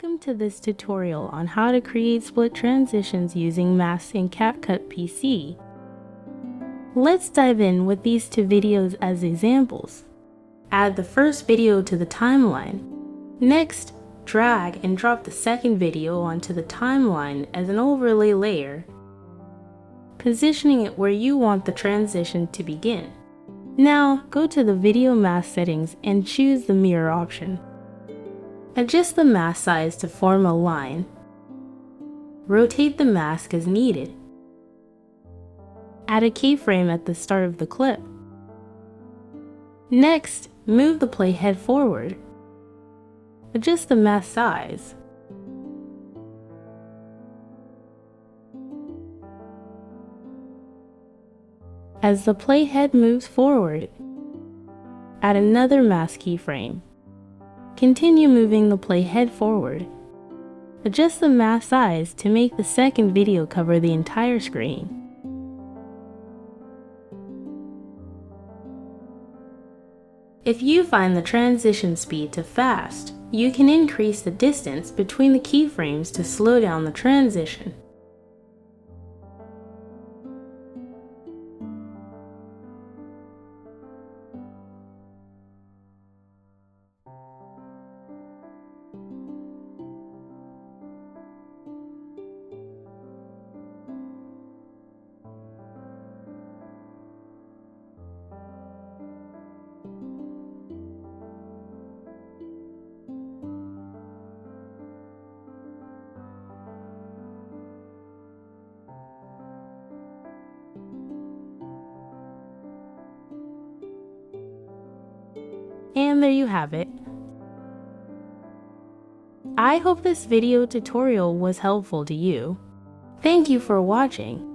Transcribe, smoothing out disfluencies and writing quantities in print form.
Welcome to this tutorial on how to create split transitions using masks in CapCut PC. Let's dive in with these two videos as examples. Add the first video to the timeline. Next, drag and drop the second video onto the timeline as an overlay layer, positioning it where you want the transition to begin. Now, go to the video mask settings and choose the mirror option. Adjust the mask size to form a line. Rotate the mask as needed. Add a keyframe at the start of the clip. Next, move the playhead forward. Adjust the mask size. As the playhead moves forward, add another mask keyframe. Continue moving the playhead forward. Adjust the mask size to make the second video cover the entire screen. If you find the transition speed too fast, you can increase the distance between the keyframes to slow down the transition. And there you have it. I hope this video tutorial was helpful to you. Thank you for watching.